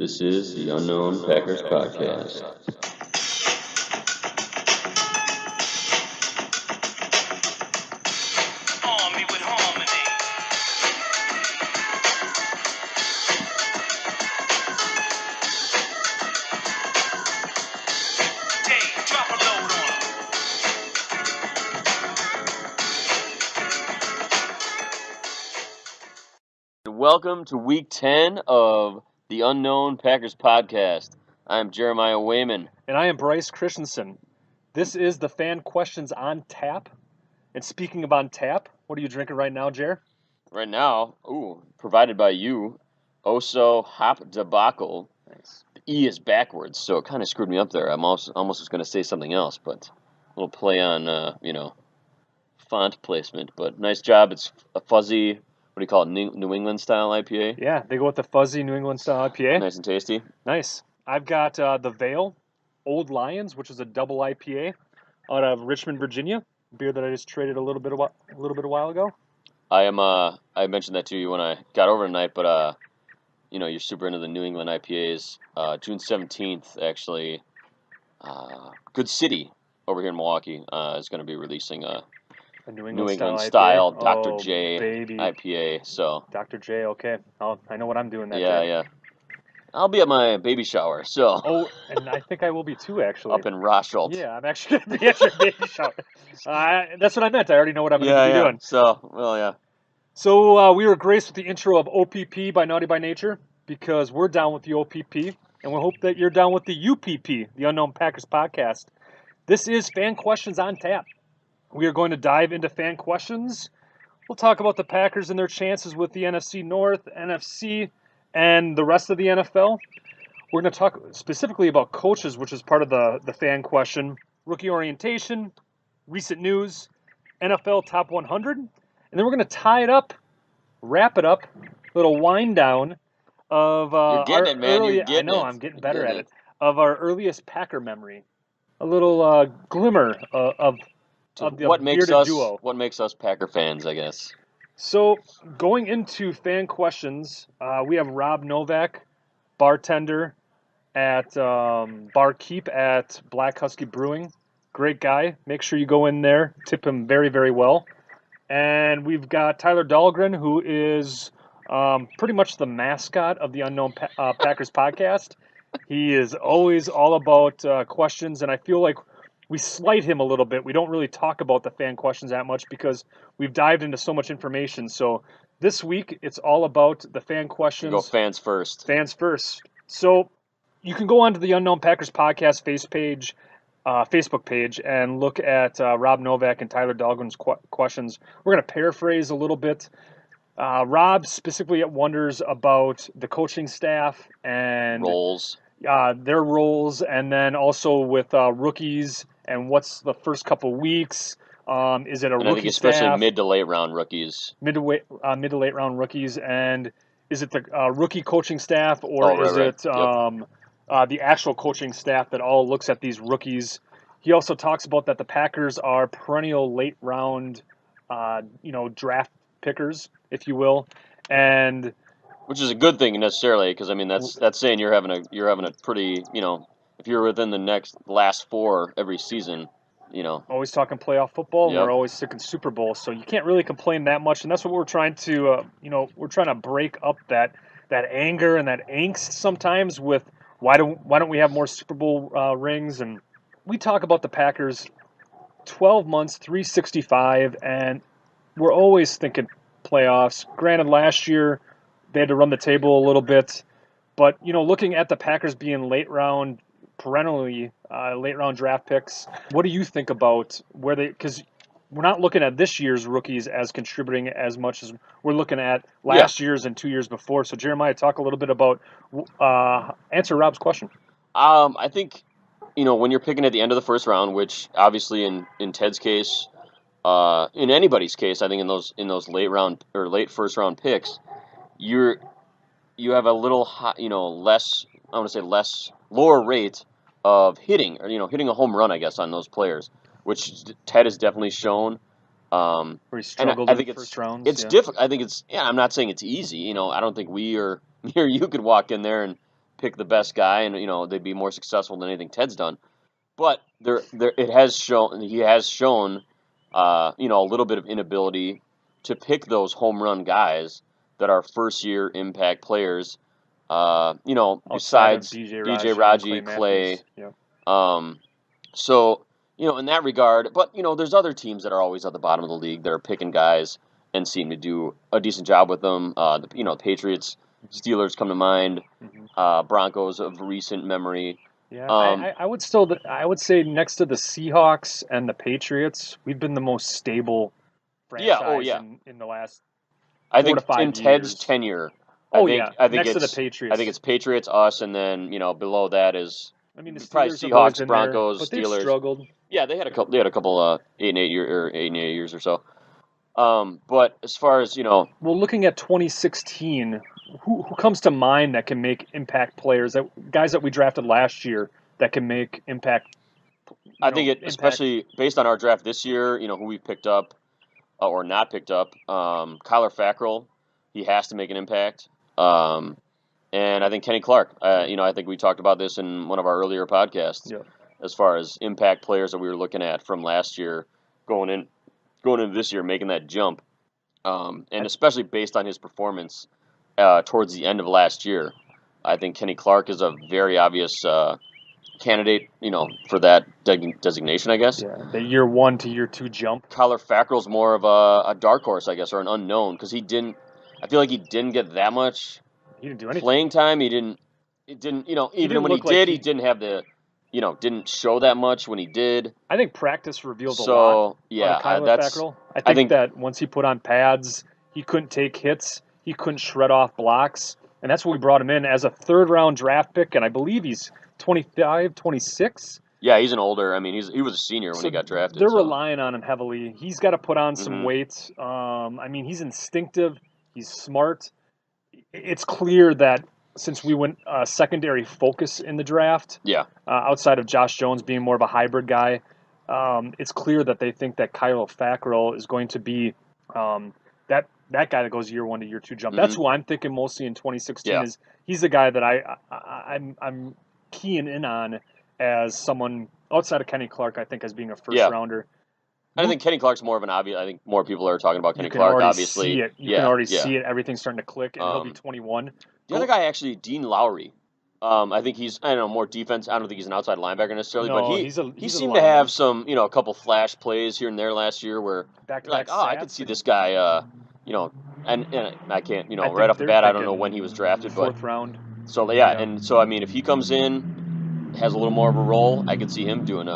This is the Unknown Packers Podcast. Army with harmony. Dave, drop a load on 'em. Welcome to Week 10 of the Unknown Packers Podcast. I'm Jeremiah Wayman. And I am Bryce Christensen. This is the Fan Questions on Tap. And speaking of on tap, what are you drinking right now, Jer? Right now, provided by you, Oso Hop Debacle. Nice. The E is backwards, so it kind of screwed me up there. I'm almost was going to say something else, but a little play on, font placement. But nice job. It's a fuzzy, what do you call it, New England style IPA. Yeah, they go with the fuzzy New England style IPA. Nice and tasty. Nice. I've got the Vale Old Lions, which is a double IPA out of Richmond, Virginia. Beer that I just traded a little bit a while ago. I mentioned that to you when I got over tonight, but you're super into the New England IPAs. June 17th, actually, Good City over here in Milwaukee is going to be releasing a New New England England style style Dr. IPA. J Baby. IPA. So Dr. J, okay. I know what I'm doing that yeah, day. yeah. I'll be at my baby shower, so Oh, and I think I will be too, actually. up in Rosholt. Yeah, I'm actually going to be at your baby shower. That's what I meant. I already know what I'm going to be doing. So, well, yeah. So we were graced with the intro of OPP by Naughty by Nature because we're down with the OPP, and we hope that you're down with the UPP, the Unknown Packers Podcast. This is Fan Questions on Tap. We are going to dive into fan questions. We'll talk about the Packers and their chances with the NFC North, NFC, and the rest of the NFL. We're going to talk specifically about coaches, which is part of the fan question, rookie orientation, recent news, NFL Top 100, and then we're going to tie it up, wrap it up, little wind down of You're getting it, man. You're getting I know, it. I'm getting You're better getting at it. Of our earliest Packer memory. A little glimmer of the What makes bearded us duo. What makes us Packer fans, I guess. So, going into fan questions, we have Rob Novak, bartender at Barkeep at Black Husky Brewing. Great guy. Make sure you go in there. Tip him very, very well. And we've got Tyler Dahlgren, who is pretty much the mascot of the Unknown Packers podcast. He is always all about questions, and I feel like we slight him a little bit. We don't really talk about the fan questions that much because we've dived into so much information. So this week, it's all about the fan questions. Go fans first. Fans first. So you can go onto the Unknown Packers podcast Facebook page and look at Rob Novak and Tyler Dahlgren's questions. We're going to paraphrase a little bit. Rob specifically wonders about the coaching staff and Roles. their roles, and then also with rookies and what's the first couple weeks. Is it a And I rookie think especially staff? mid to late round rookies. Mid to late round rookies, and is it the rookie coaching staff, or Oh, is right. it the actual coaching staff that all looks at these rookies? He also talks about that the Packers are perennial late round, draft pickers, if you will, and Which is a good thing necessarily, because I mean that's saying you're having a pretty, if you're within the last four every season, always talking playoff football. And Yep. we're always sticking Super Bowl, so you can't really complain that much. And that's what we're trying to, we're trying to break up that anger and that angst sometimes with why don't we have more Super Bowl rings? And we talk about the Packers, 12 months, 365, and we're always thinking playoffs. Granted, last year they had to run the table a little bit, but looking at the Packers being perennially late round draft picks, what do you think about where because we're not looking at this year's rookies as contributing as much as we're looking at last year's and 2 years before. So Jeremiah, talk a little bit about answer Rob's question. I think, when you're picking at the end of the first round, which obviously in Ted's case, in anybody's case, I think in those late round or late first round picks, you have a little less, I want to say lower rate of hitting, or hitting a home run, I guess, on those players, which Ted has definitely shown. Where he struggled I in think the first rounds. It's difficult. I think I'm not saying it's easy. I don't think we or me or you could walk in there and pick the best guy, and they'd be more successful than anything Ted's done. But he has shown, a little bit of inability to pick those home run guys that are first year impact players. Besides BJ Raji, Clay. Yeah. So in that regard, but there's other teams that are always at the bottom of the league that are picking guys and seem to do a decent job with them. The Patriots, Steelers come to mind. Broncos of recent memory. Yeah, I would say next to the Seahawks and the Patriots, we've been the most stable franchise in the last I 4 think to 5 in Ted's years. tenure. Oh, I think next to the it's Patriots. I think it's Patriots, us, and then below that is I mean, the probably Steelers have always Seahawks, been Broncos, there, but they've Steelers. struggled. Yeah, they had a couple 8 and 8 years or so. But as far as Well, looking at 2016, who comes to mind that can make impact players, guys that we drafted last year that can make impact? I think especially based on our draft this year, who we picked up or not picked up, Kyler Fackrell, he has to make an impact. And I think Kenny Clark. I think we talked about this in one of our earlier podcasts. Yeah. As far as impact players that we were looking at from last year, going into this year, making that jump, and especially based on his performance towards the end of last year, I think Kenny Clark is a very obvious candidate, for that designation, I guess. Yeah, the year 1 to year 2 jump. Kyler Fackrell's more of a dark horse, I guess, or an unknown, because I feel like he didn't get that much He didn't do anything. playing time. He didn't, even when he did, he didn't have the, didn't show that much when he did. I think practice revealed a lot. So, yeah, Kyler Fackrell. I think that once he put on pads, he couldn't take hits. He couldn't shred off blocks. And that's what we brought him in as a third-round draft pick, and I believe he's 25, 26. Yeah, he's an older. I mean, he was a senior when he got drafted. They're relying on him heavily. He's got to put on some weight. He's instinctive. He's smart. It's clear that since we went secondary focus in the draft, outside of Josh Jones being more of a hybrid guy, it's clear that they think that Kyler Fackrell is going to be that guy that goes year 1 to year 2 jump. That's who I'm thinking mostly in 2016. Is he's the guy that I'm keying in on as someone outside of Kenny Clark. I think as being a first rounder. I think Kenny Clark's more of an obvious. I think more people are talking about Kenny Clark. Obviously, you can already see it. Everything's starting to click, and he'll be 21. The other guy, actually, Dean Lowry. I think he's more defense. I don't think he's an outside linebacker necessarily, but he seemed to have some a couple flash plays here and there last year where I could see this guy. And I can't right off the bat I don't know when he was drafted, but 4th round. So and so I mean if he comes in, has a little more of a role, I could see him doing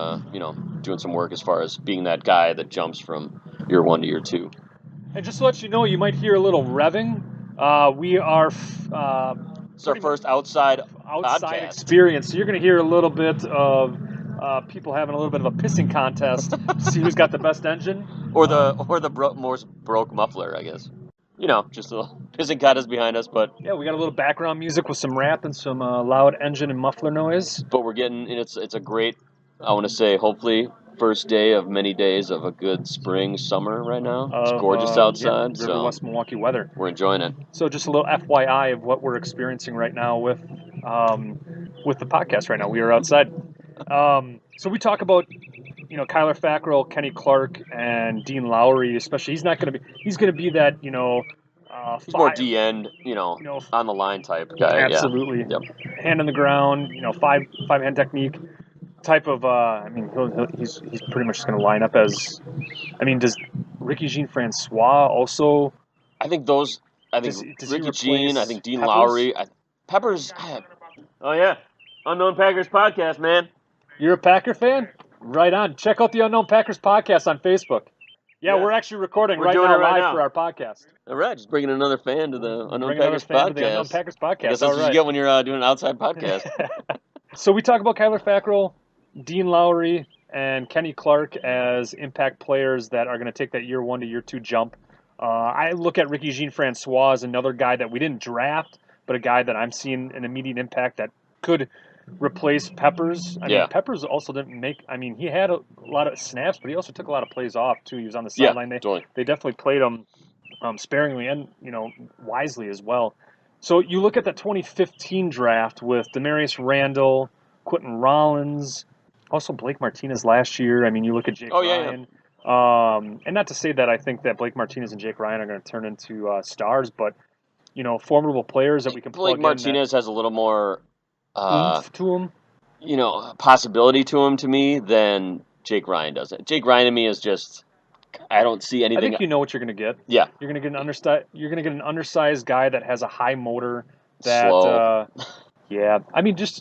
doing some work as far as being that guy that jumps from year 1 to year 2. And just to let you know, you might hear a little revving. We are. It's our first outside podcast experience. So you're going to hear a little bit of people having a little bit of a pissing contest to see who's got the best engine, or the most broke muffler, I guess. Just a little pissing contest behind us, but yeah, we got a little background music with some rap and some loud engine and muffler noise. But we're getting it's a great. I want to say hopefully first day of many days of a good spring summer right now. It's gorgeous outside. River West Milwaukee weather. We're enjoying it. So just a little FYI of what we're experiencing right now with the podcast right now. We are outside. So we talk about Kyler Fackrell, Kenny Clark, and Dean Lowry. Especially, he's going to be that he's more D end, on the line type guy. Absolutely. Yeah. Yep. Hand on the ground, five hand technique. Type of he's pretty much just going to line up as. Does Ricky Jean-Francois also? I think Ricky Jean. I think Dean Lowry. Peppers. Oh yeah, Unknown Packers podcast, man. You're a Packer fan? Right on. Check out the Unknown Packers podcast on Facebook. Yeah, we're actually recording right now live for our podcast. All right, just bringing another fan to the Unknown Packers podcast. I guess that's what you get when you're doing an outside podcast. So we talk about Kyler Fackrell, Dean Lowry, and Kenny Clark as impact players that are going to take that year 1 to year 2 jump. I look at Ricky Jean-Francois as another guy that we didn't draft, but a guy that I'm seeing an immediate impact that could replace Peppers. Peppers also didn't make. He had a lot of snaps, but he also took a lot of plays off too. He was on the sideline. Totally. They definitely played him sparingly and wisely as well. So you look at the 2015 draft with Demarius Randall, Quentin Rollins, also Blake Martinez last year. I mean, you look at Jake Oh yeah, Ryan. And not to say that I think that Blake Martinez and Jake Ryan are going to turn into stars, but formidable players that we can Blake plug in that Martinez has a little more, oomph to them. possibility to him to me than Jake Ryan does. Jake Ryan to me is just I don't see I anything. think you know what you're going to get. Yeah, You're going to get an undersized. You're going to get an undersized guy that has a high motor. That slow. yeah. He's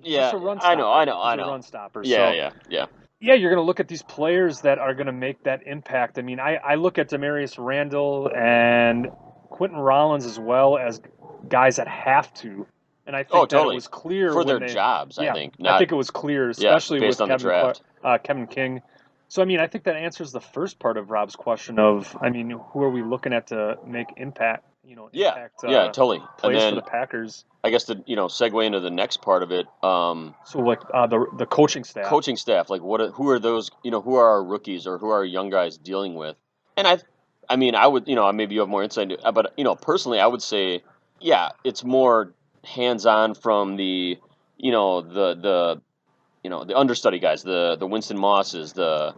Yeah, just a run I stopper. know, I know, He's I a know. run stopper. Yeah, So yeah. yeah, you're going to look at these players that are going to make that impact. I mean, I look at Demarius Randall and Quentin Rollins as well as guys that have to. And I Oh, think that it totally. was clear For when their they, jobs, I yeah, think. I Not think it was clear, yeah, especially based with on the draft. Kevin King. So, I mean, I think that answers the first part of Rob's question of, I mean, who are we looking at to make impact, Yeah, yeah, totally. And plays for then the Packers? I guess the segue into the next part of it. So, like the coaching staff. Coaching staff, like who are those? Who are our rookies or who are our young guys dealing with? And I mean, I would, maybe you have more insight, but personally, I would say, yeah, it's more hands-on from the, the understudy guys, the Winston Mosses, the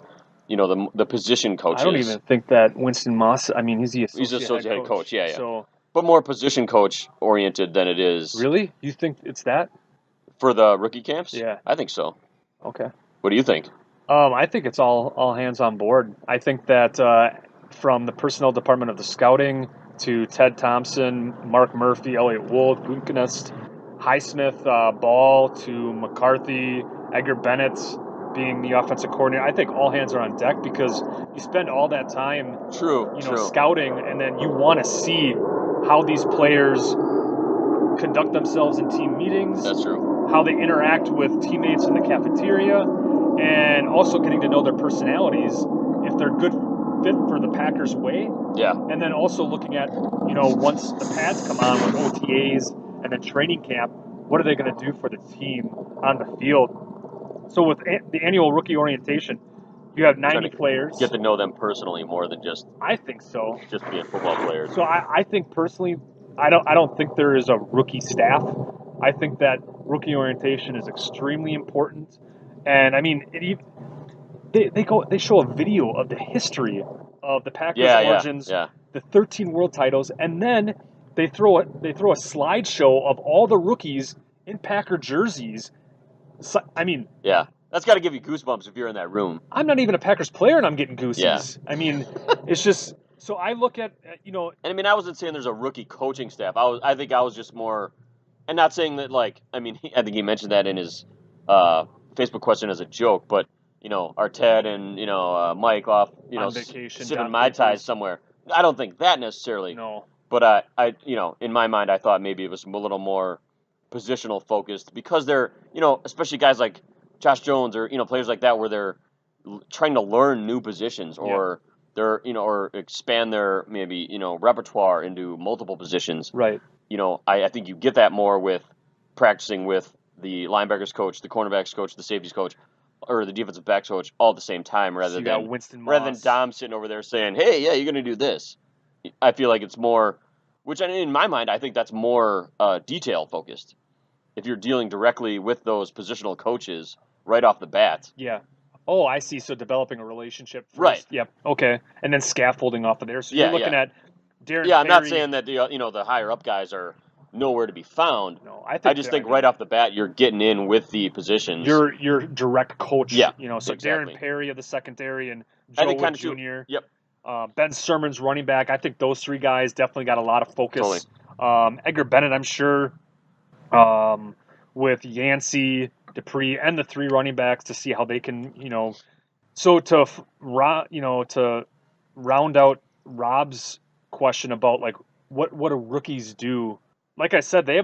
position I don't coaches. even think that Winston Moss. I mean, he's the He's associate associate head head coach, coach. yeah, yeah, So but more position coach oriented than it is really, you think it's that? for the rookie camps. Yeah. I think so. Okay. What do you think? I think it's all hands on board. I think that from the personnel department of the scouting to Ted Thompson, Mark Murphy, Elliott Wolf, Gunknest, Highsmith, Ball to McCarthy, Edgar Bennett being the offensive coordinator. I think all hands are on deck because you spend all that time, True. scouting, and then you want to see how these players conduct themselves in team meetings, That's true. how they interact with teammates in the cafeteria, and also getting to know their personalities if they're good fit for the Packers way. Yeah. And then also looking at, once the pads come on with OTAs and then training camp, what are they going to do for the team on the field? So with the annual rookie orientation, you have 90 players. Get to know them personally more than just I think so. Just being football players. So I think personally, I don't think there is a rookie staff. I think that rookie orientation is extremely important. And I mean, they show a video of the history of the Packers' origins, the 13 world titles, and then they throw a slideshow of all the rookies in Packer jerseys. So, I mean, yeah, that's got to give you goosebumps if you're in that room. I'm not even a Packers player, and I'm getting goosies. Yeah. I mean, it's just so I look at And I mean, I wasn't saying there's a rookie coaching staff. I think I was just more, and not saying that like I mean I think he mentioned that in his Facebook question as a joke, but our Ted and Mike off on vacation, sipping Mai Tais somewhere. I don't think that necessarily. No. But I in my mind I thought maybe it was a little more positional focused because they're especially guys like Josh Jones or players like that where they're trying to learn new positions or they're or expand their maybe repertoire into multiple positions. Right. I think you get that more with practicing with the linebackers coach, the cornerbacks coach, the safeties coach, or the defensive backs coach all at the same time rather than Dom sitting over there saying, "Hey, yeah, you're going to do this." I feel like it's more, which in my mind I think that's more detail focused. If you're dealing directly with those positional coaches right off the bat. Yeah. Oh, I see. So developing a relationship first. Right. Yep. Okay. And then scaffolding off of there. So Yeah, you're looking at Darren Yeah, I'm not Perry. saying that the higher up guys are nowhere to be found. No, I just think right off the bat you're getting in with the positions. Your direct coach. Yeah. So exactly. Darren Perry of the secondary and Joe Wood Jr. Yep. Ben Sermon's running back. I think those three guys definitely got a lot of focus. Totally. Edgar Bennett, I'm sure, with Yancey, Dupree, and the three running backs to see how they can, So to round out Rob's question about like what do rookies do? Like I said, they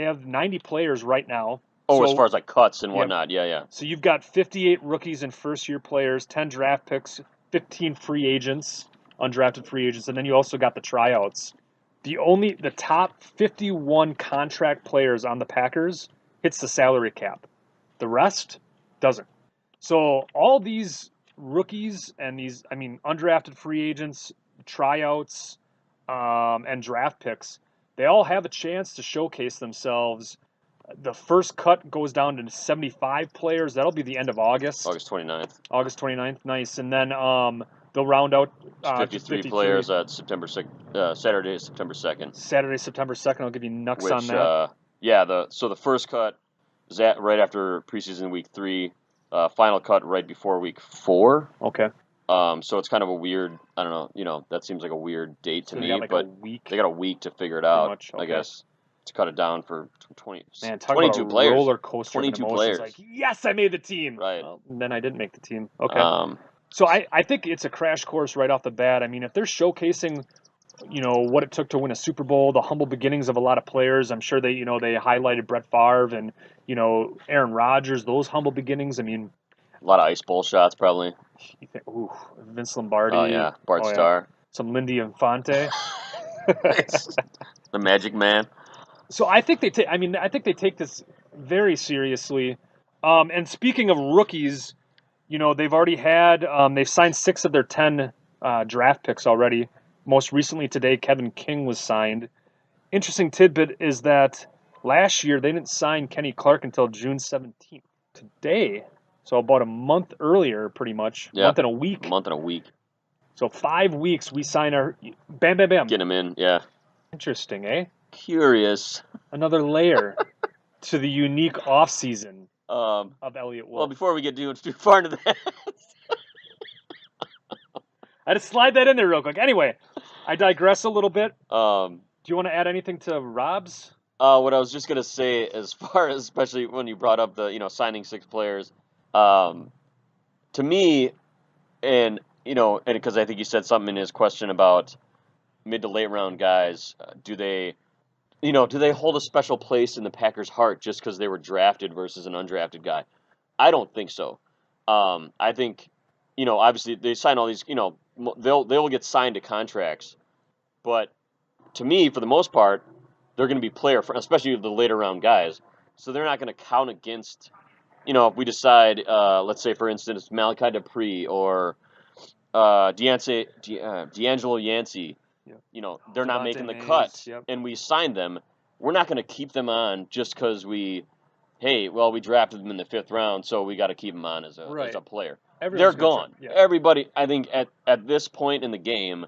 have 90 players right now. Oh, so, as far as like cuts and whatnot, yeah. So you've got 58 rookies and first-year players, 10 draft picks, 15 free agents, undrafted free agents, and then you also got the tryouts. The top 51 contract players on the Packers hits the salary cap. The rest doesn't. So all these rookies and these, undrafted free agents, tryouts, and draft picks, they all have a chance to showcase themselves. The first cut goes down to 75 players. That'll be the end of August. August 29th. August 29th. Nice. And then they'll round out It's 53 players at Saturday, September 2nd. Saturday, September 2nd. I'll give you nucks Which, on that. the first cut is right after preseason week 3. Final cut right before week 4. Okay. So it's kind of a weird. I don't know. That seems like a weird date to So they me. got like but a week. they got a week to figure it out. Much, okay. I guess to cut it down for 20. Man, talk 22 about a players. roller coaster of 22 emotions. players. Like, yes, I made the team. Right. Well, then I didn't make the team. Okay. So I think it's a crash course right off the bat. I mean, if they're showcasing, what it took to win a Super Bowl, the humble beginnings of a lot of players. I'm sure they highlighted Brett Favre and Aaron Rodgers. Those humble beginnings. I mean, a lot of ice bowl shots probably. You think, Vince Lombardi. Oh yeah, Bart Starr. Yeah. Some Lindy Infante. The Magic Man. So I think they take this very seriously. And speaking of rookies, they've already had they've signed 6 of their 10 draft picks already. Most recently today, Kevin King was signed. Interesting tidbit is that last year they didn't sign Kenny Clark until June 17th. Today, so about a month earlier, pretty much. Yeah. Month and a week. So 5 weeks we sign our bam. Get him in, yeah. Interesting, eh? Curious. Another layer to the unique offseason of Elliott Wolf. Well, before we get too far into that, I had to slide that in there real quick. Anyway, I digress a little bit. Do you want to add anything to Rob's? What I was just gonna say, as far as especially when you brought up the signing 6 players, to me, and because I think you said something in his question about mid to late round guys, do they hold a special place in the Packers' heart just because they were drafted versus an undrafted guy? I don't think so. I think, obviously they sign all these, they'll get signed to contracts, but to me, for the most part, they're going to be especially the later round guys. So they're not going to count against, if we decide, let's say for instance, Malachi Dupree or D'Angelo Yancey, they're not making the cut, and we signed them. We're not going to keep them on just because we drafted them in the 5th round, so we got to keep them on as a player. They're gone. Yeah. Everybody, I think, at this point in the game,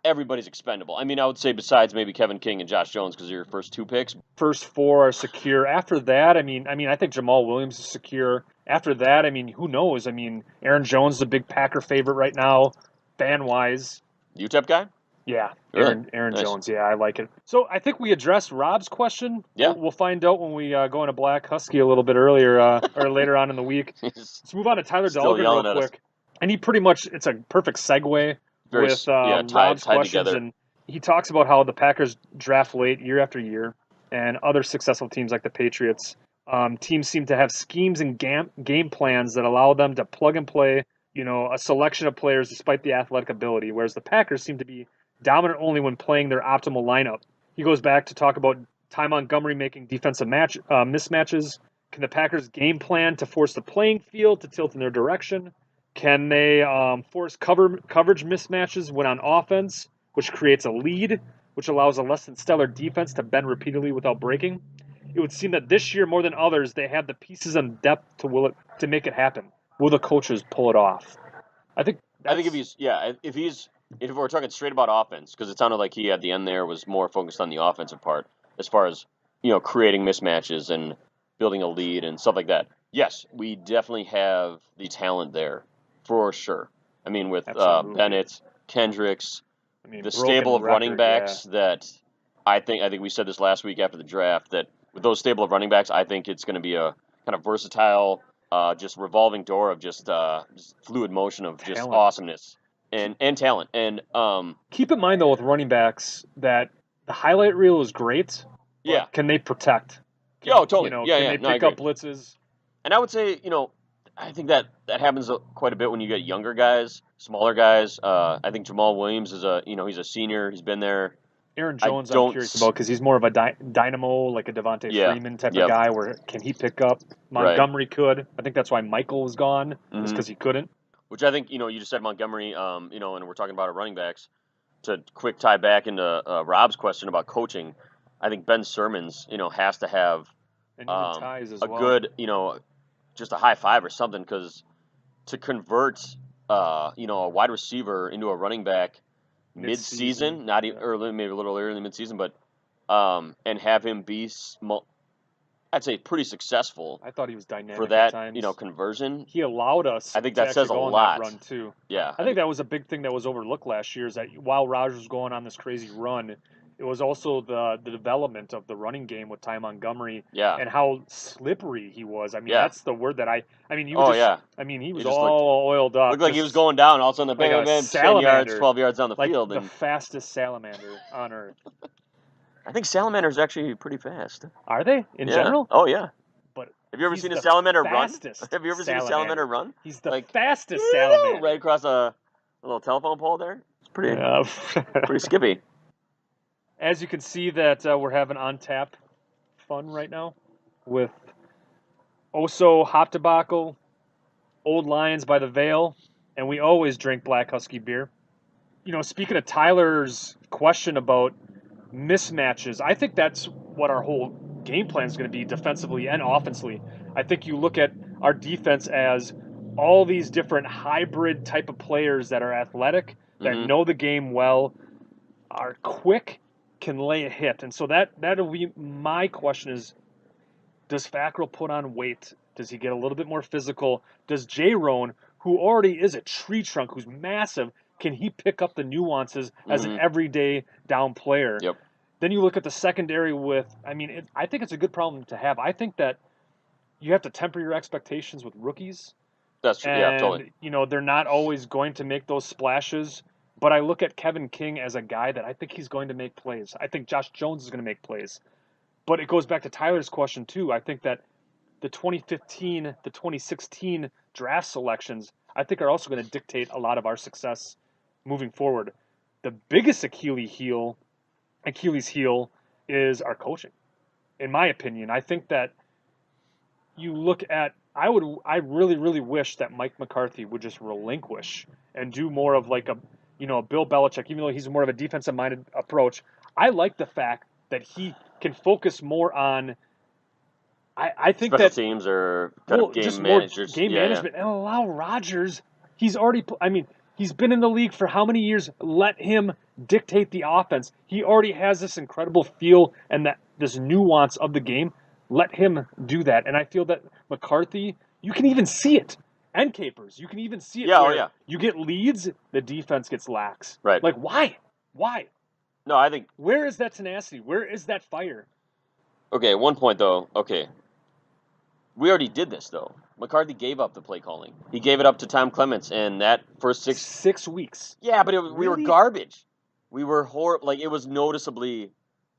everybody's expendable. I mean, I would say besides maybe Kevin King and Josh Jones because they're your first 2 picks. First 4 are secure. After that, I mean, I think Jamal Williams is secure. After that, I mean, who knows? I mean, Aaron Jones is a big Packer favorite right now, fan-wise. UTEP guy? Yeah, really? Aaron Nice. Jones. Yeah, I like it. So I think we addressed Rob's question. Yeah. We'll find out when we go into Black Husky a little bit earlier or later on in the week. Let's move on to Tyler Still Dahlgren yelling real at us. quick. And he pretty much, it's a perfect segue with Rob's tied questions. together. And he talks about how the Packers draft late year after year, and other successful teams like the Patriots. Teams seem to have schemes and game plans that allow them to plug and play, a selection of players despite the athletic ability, whereas the Packers seem to be dominant only when playing their optimal lineup. He goes back to talk about Ty Montgomery making defensive mismatches. Can the Packers game plan to force the playing field to tilt in their direction? Can they force coverage mismatches when on offense, which creates a lead, which allows a less than stellar defense to bend repeatedly without breaking? It would seem that this year, more than others, they have the pieces and depth to make it happen. Will the coaches pull it off? I think if we're talking straight about offense, because it sounded like he at the end there was more focused on the offensive part as far as creating mismatches and building a lead and stuff like that. Yes, we definitely have the talent there for sure. I mean, with Bennett, Kendricks, the stable of running backs that I think we said this last week after the draft that with those stable of running backs, I think it's going to be a kind of versatile, just revolving door of just fluid motion of just awesomeness and talent. And keep in mind though with running backs that the highlight reel is great. Yeah. Can they protect? Totally. Can they pick up blitzes? And I would say, I think that happens quite a bit when you get younger guys, smaller guys. I think Jamal Williams is he's a senior. He's been there. Aaron Jones, I'm curious about because he's more of a dynamo, like a Devontae Freeman type of guy. Where can he pick up? Montgomery could. I think that's why Michael was gone, is because he couldn't. Which I think you just said Montgomery. And we're talking about our running backs. to quick tie back into Rob's question about coaching, I think Ben Simmons, has to have And even ties as a well. good, just a high five or something, because to convert, a wide receiver into a running back mid-season, not even, or maybe a little earlier in the mid-season, but and have him be I'd say pretty successful. I thought he was dynamic for that, at times. Conversion. He allowed us. I think to that says actually a go on lot. that run too. Yeah, I think that was a big thing that was overlooked last year. Is that while Rodgers was going on this crazy run, it was also the development of the running game with Ty Montgomery. Yeah. And how slippery he was. I mean, Yeah. that's the word that I mean, you Oh, just. yeah. I mean, he was just all oiled up. Looked like he was going down. All of a sudden, like a 10 salamander. yards, 12 yards down the like field. the fastest salamander on earth. I think salamanders are actually pretty fast. Are they in general? Oh yeah. But have you ever he's seen a the salamander run? fastest Have you ever seen a salamander run? He's the Like, fastest salamander. right across a little telephone pole there. It's pretty pretty skippy. As you can see that we're having on tap fun right now with Oso Hop Tobacco, Old Lions by the Veil, and we always drink Black Husky Beer. Speaking of Tyler's question about mismatches, I think that's what our whole game plan is going to be defensively and offensively. I think you look at our defense as all these different hybrid type of players that are athletic, that know the game well, are quick, can lay a hit. And so that'll be my question is, does Fackrell put on weight? Does he get a little bit more physical? Does J-Roan, who already is a tree trunk, who's massive, can he pick up the nuances as an everyday down player? Yep. Then you look at the secondary with, I think it's a good problem to have. I think that you have to temper your expectations with rookies. That's true. And, yeah, totally. They're not always going to make those splashes. But I look at Kevin King as a guy that I think he's going to make plays. I think Josh Jones is going to make plays. But it goes back to Tyler's question, too. I think that the 2015, the 2016 draft selections, I think are also going to dictate a lot of our success moving forward. The biggest Achilles heel is our coaching, in my opinion. I think that you look at, I really, really wish that Mike McCarthy would just relinquish and do more of like a Bill Belichick, even though he's more of a defensive-minded approach. I like the fact that he can focus more on. I think special that teams or kind of game just managers, game management, and allow Rodgers. He's already. He's been in the league for how many years? Let him dictate the offense. He already has this incredible feel and this nuance of the game. Let him do that. And I feel that McCarthy, you can even see it. And Capers, you can even see it. Yeah, You get leads, the defense gets lax. Right. Like, why? Why? No, I think. Where is that tenacity? Where is that fire? Okay, at one point, though, we already did this, though. McCarthy gave up the play calling. He gave it up to Tom Clements, and that first 6 weeks. Yeah, but we were garbage. We were horrible. Like, it was noticeably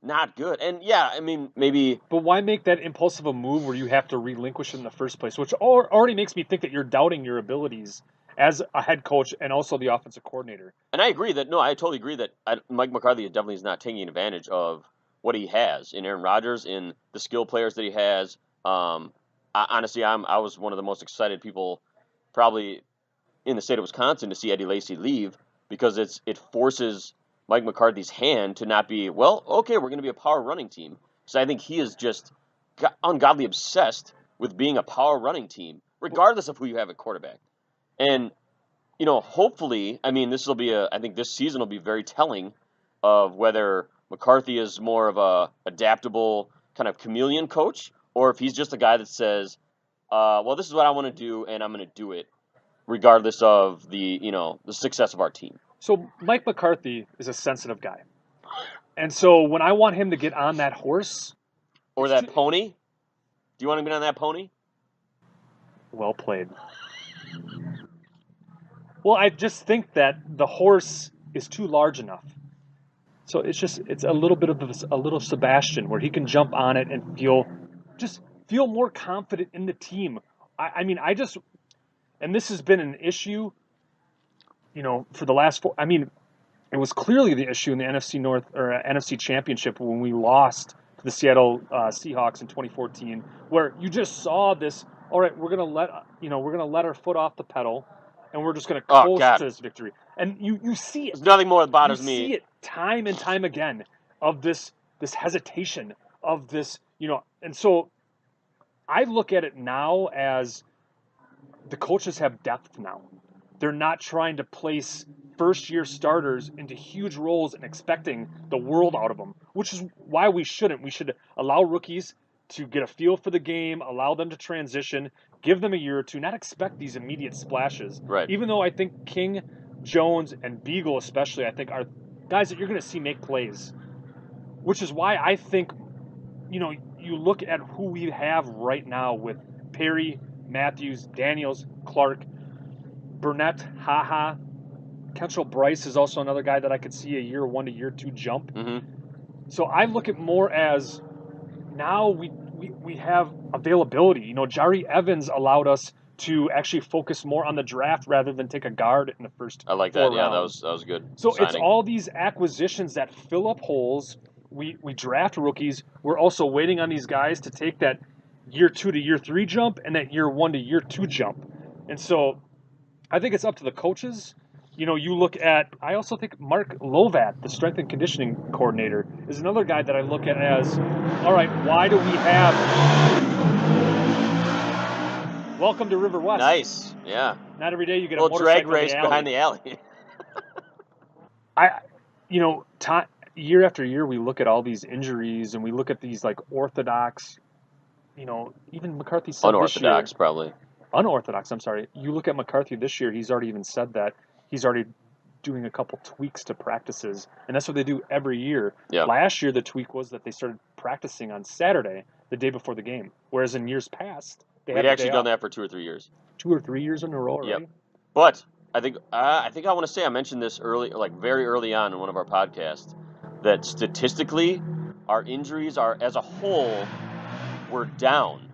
not good. And, yeah, maybe... But why make that impulsive a move where you have to relinquish in the first place, which already makes me think that you're doubting your abilities as a head coach and also the offensive coordinator. And I agree that, I totally agree that Mike McCarthy definitely is not taking advantage of what he has in Aaron Rodgers, in the skill players that he has. Honestly, I was one of the most excited people probably in the state of Wisconsin to see Eddie Lacy leave, because it forces Mike McCarthy's hand to not be, well, okay, we're going to be a power running team. So I think he is just ungodly obsessed with being a power running team, regardless of who you have at quarterback. And, hopefully, I think this season will be very telling of whether McCarthy is more of a adaptable kind of chameleon coach, or if he's just a guy that says, well, this is what I want to do, and I'm going to do it, regardless of the success of our team. So Mike McCarthy is a sensitive guy. And so when I want him to get on that horse... Or that pony? Do you want him to get on that pony? Well played. Well, I just think that the horse is too large enough. So it's a little bit of a little Sebastian, where he can jump on it and feel more confident in the team. And this has been an issue, for the last four. It was clearly the issue in the NFC North or NFC Championship when we lost to the Seattle Seahawks in 2014, where you just saw this. All right, we're gonna let our foot off the pedal, and we're just gonna coast to this victory. And you see it. There's nothing more that You bothers see me. it time and time again of this hesitation of this, and so I look at it now as the coaches have depth now. They're not trying to place first year starters into huge roles and expecting the world out of them, which is why we shouldn't. We should allow rookies to get a feel for the game, allow them to transition, give them a year or two, not expect these immediate splashes. Right. Even though I think King, Jones, and Beagle especially, I think are guys that you're going to see make plays, which is why I think, you look at who we have right now with Perry, Matthews, Daniels, Clark, Burnett, Haha. Kentrell Bryce is also another guy that I could see a year one to year two jump. Mm-hmm. So I look at more as now we have availability. Jari Evans allowed us to actually focus more on the draft rather than take a guard in the first I like 4 that. Yeah, rounds. that was good. So signing. It's all these acquisitions that fill up holes. We draft rookies. We're also waiting on these guys to take that year 2 to year 3 jump and that year 1 to year 2 jump. And so I think it's up to the coaches. You look at, I also think Mark Lovat, the strength and conditioning coordinator, is another guy that I look at as, all right, why do we have, welcome to River West. Nice, yeah. Not every day you get a little motorcycle drag race in the alley. behind the alley. Year after year, we look at all these injuries and we look at these like orthodox, even McCarthy said Unorthodox, this year, probably. Unorthodox, I'm sorry. You look at McCarthy this year, he's already even said that he's already doing a couple tweaks to practices, and that's what they do every year. Yeah. Last year, the tweak was that they started practicing on Saturday, the day before the game, whereas in years past, they We'd had actually done that for 2 or 3 years. 2 or 3 years in a row, right? Yep. But I think I want to say I mentioned this very early on in one of our podcasts, that statistically, our injuries are as a whole were down.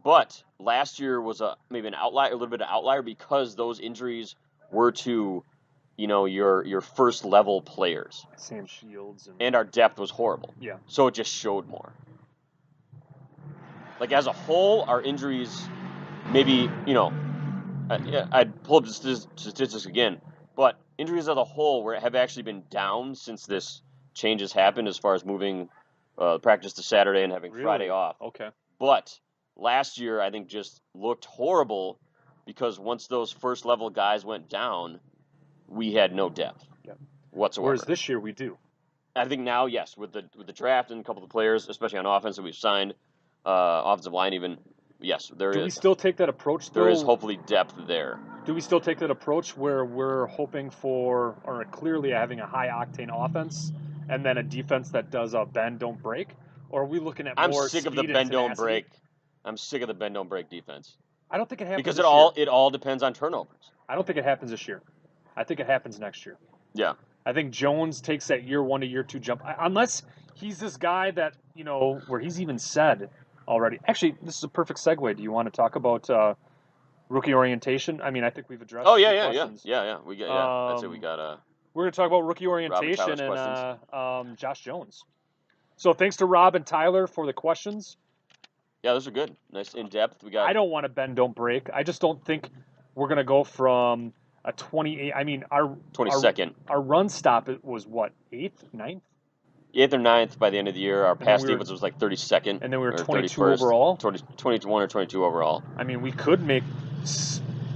But last year was maybe a little bit of outlier because those injuries were to, your first level players. Sam Shields. And our depth was horrible. Yeah. So it just showed more. Like as a whole, our injuries maybe, I'd pull up the statistics again, but injuries as a whole have actually been down since this change has happened as far as moving practice to Saturday and having Friday off. Okay. But last year, I think just looked horrible because once those first level guys went down, we had no depth whatsoever. Whereas this year we do. I think now, yes, with the draft and a couple of the players, especially on offense that we've signed, offensive line even, yes, there is. Do we still take that approach, though? There is hopefully depth there. Do we still take that approach where we're hoping for, or clearly having a high-octane offense and then a defense that does a bend, don't break? Or are we looking at more I'm sick of the speed bend, and don't tenacity? break. I'm sick of the bend, don't break defense. I don't think it happens Because this it all depends on turnovers. I don't think it happens this year. I think it happens next year. Yeah. I think Jones takes that year 1 to year 2 jump. Unless he's this guy that, where he's even said already. Actually, this is a perfect segue. Do you want to talk about rookie orientation? I mean, I think we've addressed questions. Yeah. We got I'd say we got We're going to talk about rookie orientation Tyler's and Josh Jones. So thanks to Rob and Tyler for the questions. Yeah, those are good. Nice in depth. We got I don't want to bend, don't break. I just don't think we're going to go from a 28. I mean, our 22nd. Our run stop was what, 8th, 9th? 8th or 9th by the end of the year. Our pass defense was like 32nd. And then we were 22 31st, overall. 21 or 22 overall. I mean, we could make.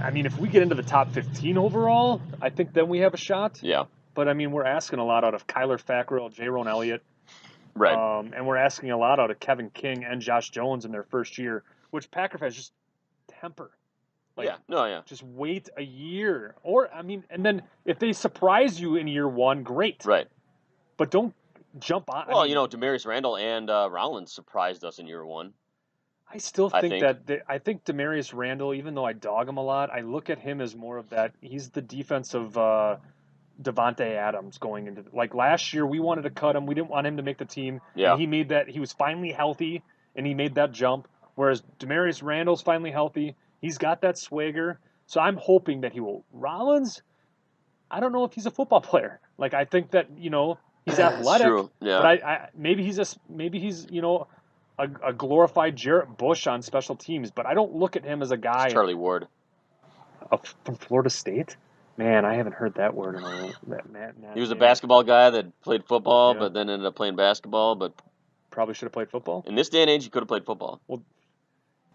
I mean, if we get into the top 15 overall, I think then we have a shot. Yeah. But I mean, we're asking a lot out of Kyler Fackrell, Jaron Elliott. Right. And we're asking a lot out of Kevin King and Josh Jones in their first year, which Packer fans just temper. Just wait a year. Or, I mean, and then if they surprise you in year 1, great. Right. But don't jump on. Well, Demarius Randall and Rollins surprised us in year 1. I still think I think Demarius Randall, even though I dog him a lot, I look at him as more of that. He's the defensive Devontae Adams going into like last year. We wanted to cut him. We didn't want him to make the team. Yeah. And he made that. He was finally healthy, and he made that jump. Whereas Demarius Randall's finally healthy. He's got that swagger. So I'm hoping that he will. Rollins, I don't know if he's a football player. Like I think that he's athletic. True. Yeah. But maybe he's a glorified Jarrett Bush on special teams. But I don't look at him as a guy It's Charlie Ward. from Florida State. Man, I haven't heard that word in a little. He was a Yeah, basketball guy that played football, yeah. but then ended up playing basketball. But Probably should have played football. in this day and age, he could have played football. Well,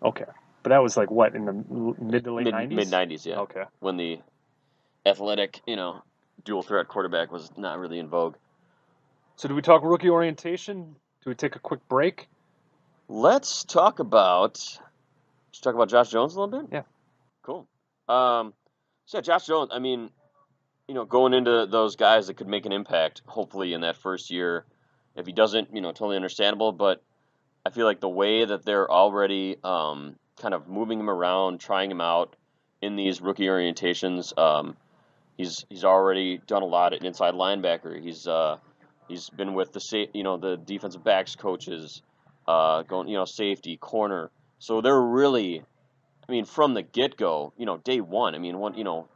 okay, but that was like what in the mid to late Mid '90s. '90s, yeah, Okay. when the athletic, dual threat quarterback was not really in vogue. So do we talk rookie orientation? Do we take a quick break? Let's talk about Josh Jones a little bit. Yeah. Cool. So yeah, Josh Jones. I mean, going into those guys that could make an impact, hopefully in that first year. If he doesn't, totally understandable. But I feel like the way that they're already kind of moving him around, trying him out in these rookie orientations. He's already done a lot at inside linebacker. He's been with the defensive backs coaches, going safety, corner. So they're really, I mean, from the get go, day one. I mean,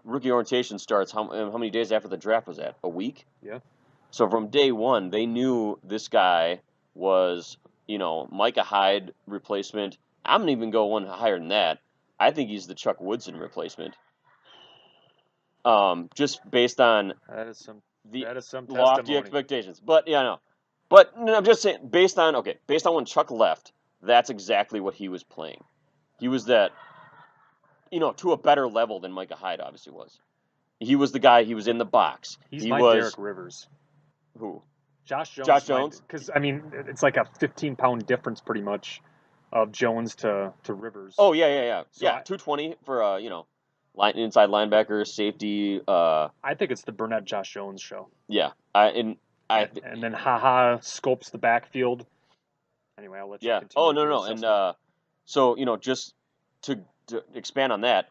rookie orientation starts. How many days after the draft was that? A week. Yeah. So from day one, they knew this guy was, Micah Hyde replacement. I'm gonna even go one higher than that. I think he's the Chuck Woodson replacement. Just based on That is some the lofty testimony. expectations. But yeah, no. But no, I'm just saying, based on when Chuck left, that's exactly what he was playing. He was that, to a better level than Micah Hyde obviously was. He was the guy. He was in the box. He's He my was Derek Rivers. who? Josh Jones. Josh Jones? Because I mean, it's like a 15-pound difference, pretty much, of Jones to Rivers. Oh yeah. So Yeah, 220 for inside linebacker, safety. I think it's the Burnett Josh Jones show. Yeah. And then haha scopes the backfield. Anyway, I'll let you Yeah. continue. Oh no with your no. And assessment. so just to expand on that,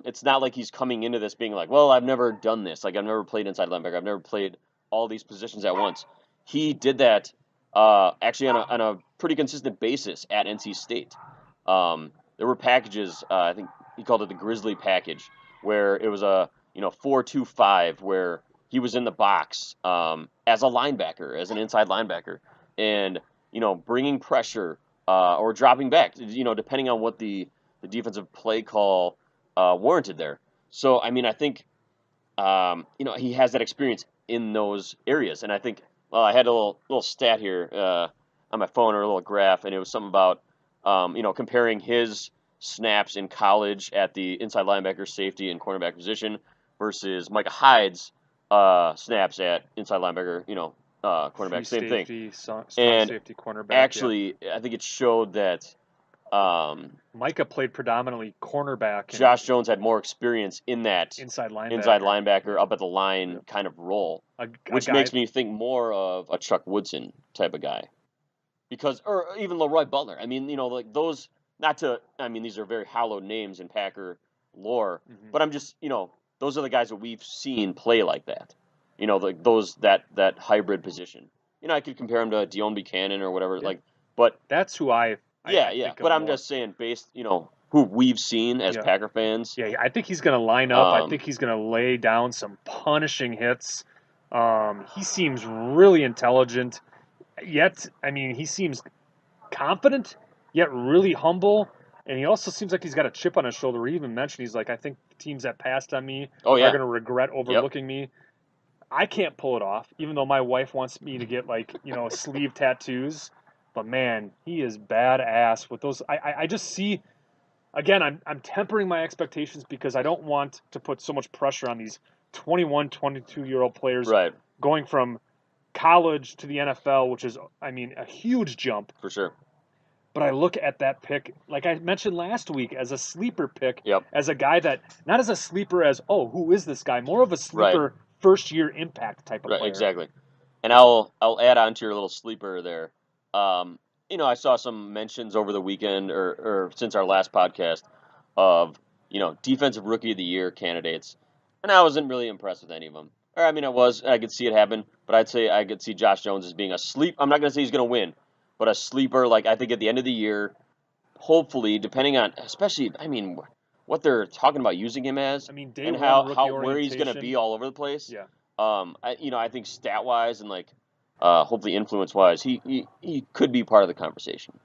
it's not like he's coming into this being like, well, I've never done this. Like I've never played inside linebacker. I've never played all these positions at once. He did that actually on a pretty consistent basis at NC State. There were packages. I think he called it the Grizzly package, where it was a 4-2-5, where he was in the box as a linebacker, as an inside linebacker, and bringing pressure or dropping back, depending on what the defensive play call warranted there. So I mean, I think he has that experience in those areas, and I think I had a little stat here on my phone, or a little graph, and it was something about comparing his snaps in college at the inside linebacker, safety, and cornerback position versus Micah Hyde's snaps at inside linebacker, cornerback, Free same safety, thing. strong And safety, cornerback. actually, I think it showed that Micah played predominantly cornerback. Josh Jones had more experience in that inside linebacker up at the line kind of role, which guy, makes me think more of a Chuck Woodson type of guy, or even Leroy Butler. I mean, like those. I mean, these are very hallowed names in Packer lore, but I'm just, those are the guys that we've seen play like that. Like that hybrid position. I could compare him to Dion Buchanan or whatever. Yeah. But that's who I yeah. think But of I'm more. just saying, based, who we've seen as Yeah. Packer fans. Yeah, I think he's going to line up. I think he's going to lay down some punishing hits. He seems really intelligent. Yet, I mean, he seems confident, yet really humble. And he also seems like he's got a chip on his shoulder. He even mentioned he's like, I think teams that passed on me Oh, are yeah. going to regret overlooking me. I can't pull it off, even though my wife wants me to get sleeve tattoos. But man, he is badass with those. I just see. Again, I'm tempering my expectations because I don't want to put so much pressure on these 21, 22-year-old players Right. going from college to the NFL, which is, I mean, a huge jump. For sure. But I look at that pick, like I mentioned last week, as a sleeper pick, Yep. as a guy that, not as a sleeper as, oh, who is this guy? More of a sleeper first-year impact type of player. Exactly. And I'll add on to your little sleeper there. I saw some mentions over the weekend or since our last podcast of, defensive rookie of the year candidates. And I wasn't really impressed with any of them. Or, I mean, I could see it happen, but I'd say I could see Josh Jones as being a sleep. I'm not going to say he's going to win, but a sleeper, like I think at the end of the year, hopefully, depending on, especially, I mean, what they're talking about using him as, I mean, day and one rookie where he's going to be all over the place. Yeah. I think stat wise and hopefully influence wise, he could be part of the conversation.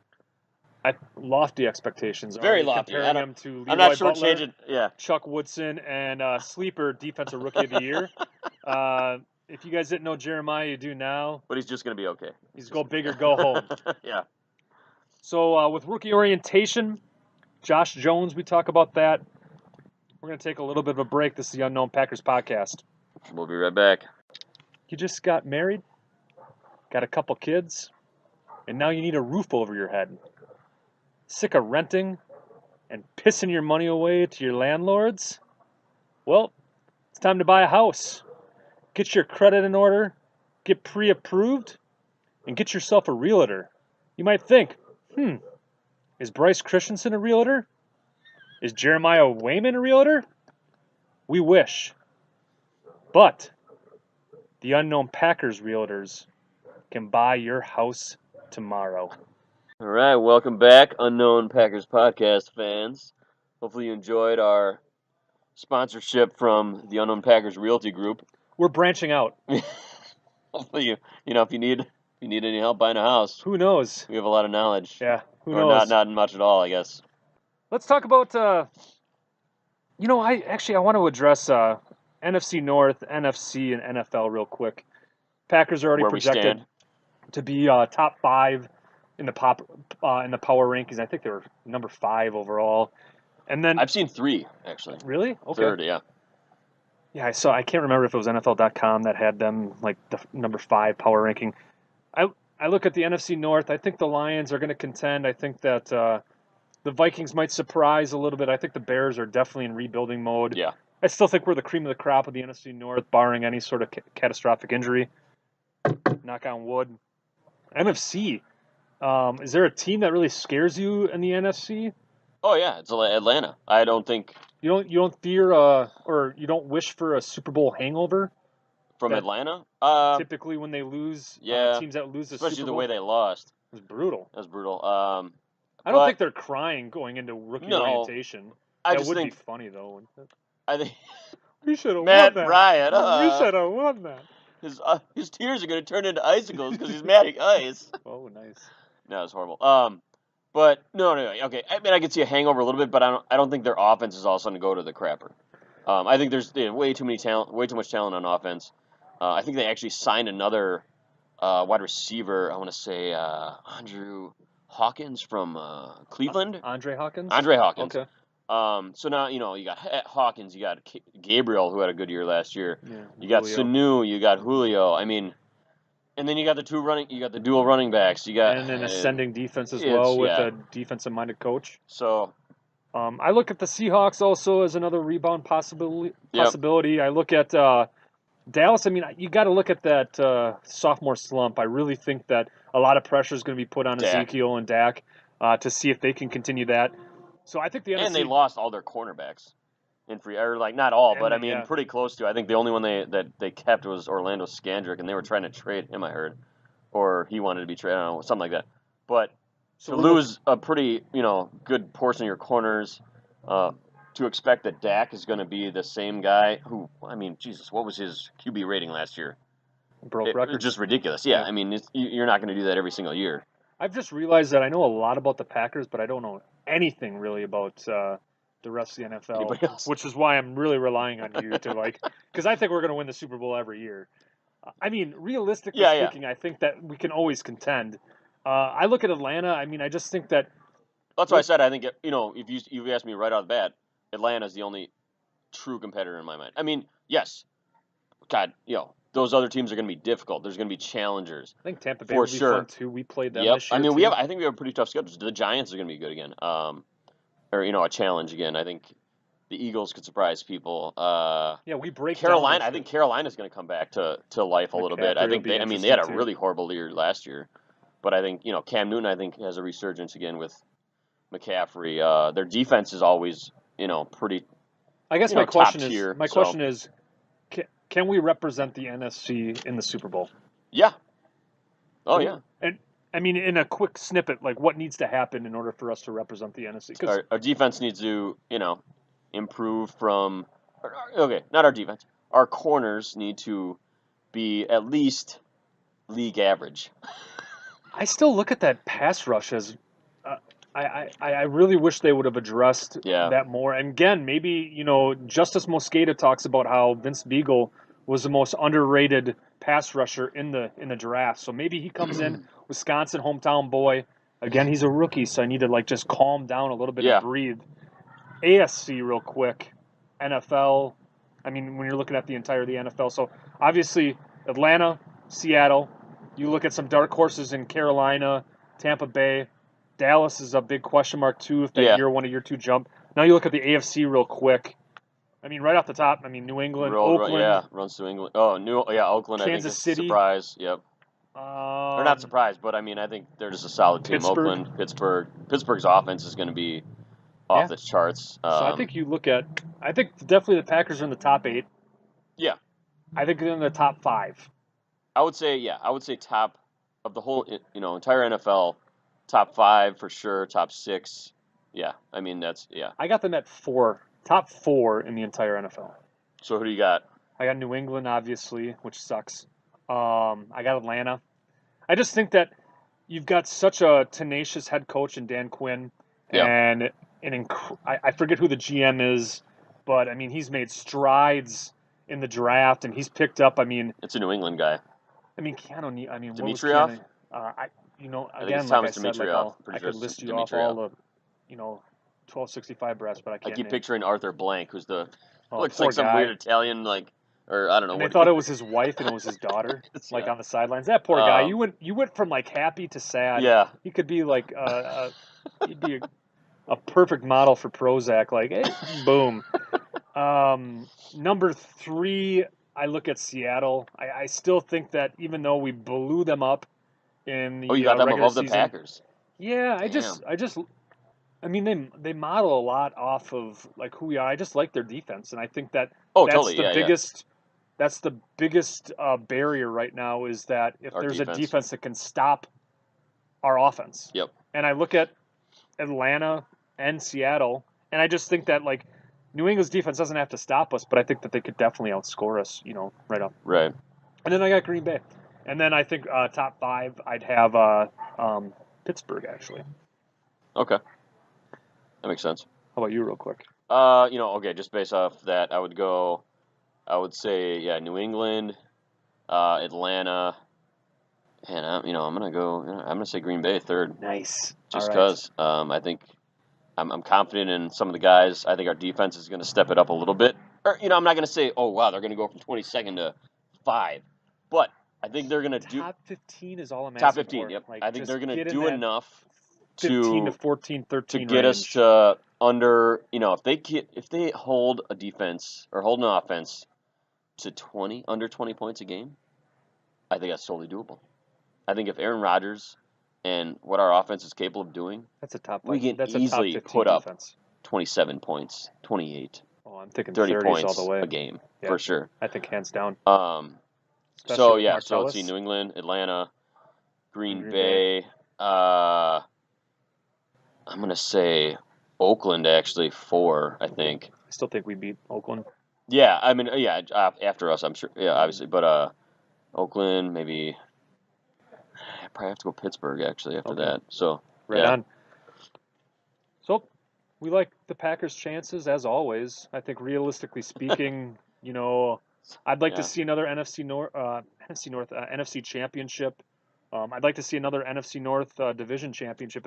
lofty expectations. Very Already lofty. comparing him to I'm not Leroy sure Butler, changing. Yeah. Chuck Woodson, and sleeper defensive rookie of the year. If you guys didn't know Jeremiah, you do now. But he's just going to be okay. He's go big or go home. Yeah. So with rookie orientation, Josh Jones, we talk about that. We're going to take a little bit of a break. This is the Unknown Packers podcast. We'll be right back. You just got married, got a couple kids, and now you need a roof over your head. Sick of renting and pissing your money away to your landlords? Well, it's time to buy a house. Get your credit in order, get pre-approved, and get yourself a realtor. You might think, is Bryce Christensen a realtor? Is Jeremiah Wayman a realtor? We wish. But the Unknown Packers realtors can buy your house tomorrow. All right, welcome back, Unknown Packers podcast fans. Hopefully you enjoyed our sponsorship from the Unknown Packers Realty Group. We're branching out. Hopefully if you need any help buying a house, Who knows? we have a lot of knowledge. Yeah, who or knows? not much at all, I guess. Let's talk about, I want to address NFC North, NFC, and NFL real quick. Packers are already Where we projected stand. to be top 5 in the power rankings. I think they were number 5 overall. And then I've seen 3 actually. Really? Okay. 3rd, yeah. Yeah, I saw. I can't remember if it was NFL.com that had them like the number 5 power ranking. I look at the NFC North. I think the Lions are going to contend. I think that the Vikings might surprise a little bit. I think the Bears are definitely in rebuilding mode. Yeah. I still think we're the cream of the crop of the NFC North, barring any sort of catastrophic injury. Knock on wood. NFC. Is there a team that really scares you in the NFC? Oh yeah, it's Atlanta. I don't think You don't fear or you don't wish for a Super Bowl hangover? from That- Atlanta. Typically, when they lose, yeah, teams that lose the especially Super the Bowl, way they lost. it's brutal. That's brutal. I don't but think they're crying going into rookie No, orientation. I That just would think be funny though. Wouldn't it? I think We should have Matt won that. Bryant. We should have won that. His tears are gonna turn into icicles because he's mad at ice. Oh, nice. No, it's horrible. But no, okay. I mean, I could see a hangover a little bit, but I don't think their offense is all of a sudden go to the crapper. I think they have way too much talent on offense. I think they actually signed another wide receiver. I want to say Andrew Hawkins from Cleveland. Andre Hawkins. Andre Hawkins. Okay. So now you got Hawkins, you got Gabriel, who had a good year last year. Yeah, You got Julio. Sanu, you got Julio. I mean, and then you got the dual running backs. You got And an ascending defense as it's- well with yeah. a defensive-minded coach. So I look at the Seahawks also as another rebound possibility. Yep. I look at Dallas. I mean, you got to look at that sophomore slump. I really think that a lot of pressure is going to be put on Dak. Ezekiel and Dak to see if they can continue that. So I think the and NFC. they lost all their cornerbacks in free, or like not all, but I mean yeah. pretty close to. I think the only one that they kept was Orlando Scandrick, and they were trying to trade him. I heard, or he wanted to be traded. I don't know, something like that. But So to we're lose a pretty good portion of your corners, to expect that Dak is going to be the same guy who, I mean, Jesus, what was his QB rating last year? broke It was records. just ridiculous. Yeah, I mean, you're not going to do that every single year. I've just realized that I know a lot about the Packers, but I don't know anything really about the rest of the Anybody NFL, else? which is why I'm really relying on you to because I think we're going to win the Super Bowl every year. I mean, realistically Yeah. speaking, I think that we can always contend. I look at Atlanta. I mean, I just think that That's why I said I think if you asked me right out of the bat, Atlanta's the only true competitor in my mind. I mean, yes, God, those other teams are going to be difficult. There's going to be challengers. I think Tampa Bay For will be sure. fun too. We played them Yep. this year. I mean, too. I think we have a pretty tough schedule. The Giants are going to be good again. Or a challenge again. I think the Eagles could surprise people. Yeah, we break Carolina. down I think Carolina's going to come back to life a little bit. McCaffrey I will think be they had a interesting, too. really horrible year last year, but I think Cam Newton has a resurgence again with McCaffrey. Their defense is always pretty. I guess top my question tier, is question is, can we represent the NFC in the Super Bowl? Yeah. Oh yeah. And I mean, in a quick snippet, like what needs to happen in order for us to represent the NFC? 'Cause Our defense needs to improve from. Okay, not our defense. Our corners need to be at least league average. I still look at that pass rush as, I really wish they would have addressed Yeah. that more. And again, maybe, Justice Mosqueda talks about how Vince Beagle was the most underrated pass rusher in the draft. So maybe he comes in, Wisconsin hometown boy. Again, he's a rookie, so I need to just calm down a little bit Yeah. and breathe. ASC real quick. NFL. I mean, when you're looking at the entire of the NFL. So obviously Atlanta, Seattle. You look at some dark horses in Carolina, Tampa Bay. Dallas is a big question mark too if that Yeah. year one or year two jump. Now you look at the AFC real quick. I mean, right off the top, New England, Oakland, runs to England. Oh, Oakland. I think Kansas is a City. surprise. Yep. Or not surprised, but I mean, I think they're just a solid team. Pittsburgh. Oakland, Pittsburgh. Pittsburgh's offense is going to be off the charts. So I think I think definitely the Packers are in the top 8. Yeah. I think they're in the top 5. I would say top of the whole, entire NFL, top 5 for sure, top 6. Yeah, I mean yeah. I got them at 4, top 4 in the entire NFL. So who do you got? I got New England, obviously, which sucks. I got Atlanta. I just think that you've got such a tenacious head coach in Dan Quinn, and I forget who the GM is, but I mean he's made strides in the draft, and he's picked up. I mean, it's a New England guy. I mean, Keanu. I mean, Dimitrov. I think again, it's like I Thomas said, Dimitrov. I could list you off all the, 1265 breasts, but I I can't. keep picturing Arthur Blank, who's looks poor like some guy. weird Italian, or I don't know. And they thought it was his wife and it was his daughter, Yeah. on the sidelines. That poor guy. You went from happy to sad. Yeah. He could be he'd be a perfect model for Prozac. Hey, boom. Number 3, I look at Seattle. I still think that even though we blew them up in the you got them regular above the season, Packers. Yeah, I mean, they model a lot off of who we are. I just like their defense, and I think that that's the biggest barrier right now is that if Our there's defense. a defense that can stop our offense. Yep. And I look at Atlanta and Seattle, and I just think that New England's defense doesn't have to stop us, but I think that they could definitely outscore us, right up. Right. And then I got Green Bay, and then I think top 5 I'd have Pittsburgh actually. Okay. That makes sense. How about you, real quick? Okay, just based off that, I would say, New England, Atlanta, and I'm gonna say Green Bay 3rd, Nice. just because I think I'm confident in some of the guys. I think our defense is gonna step it up a little bit. Or I'm not gonna say, oh wow, they're gonna go from 22nd to 5, but I think they're gonna do top 15 is all I'm top asking 15. for. Yep. I think they're gonna do enough 15 to 14, 13 to get us to under. If they hold a defense or hold an offense to under 20 points a game, I think that's totally doable. I think if Aaron Rodgers and what our offense is capable of doing, that's a top. We can that's easily a top 15 put up defense. 27 points, 28, Oh, I'm thinking 30 30s points all the way. a game Yeah. for sure. I think hands down. So Especially with so let's see: Martellus. New England, Atlanta, Green Green Bay. I'm gonna say Oakland actually 4. I think. I still think we beat Oakland. Yeah, I mean, after us, I'm sure. Yeah, obviously, but Oakland maybe. I probably have to go Pittsburgh actually after that. So Right on. So we like the Packers' chances as always. I think realistically speaking, I'd like to see another NFC championship. I'd like to see another NFC North division championship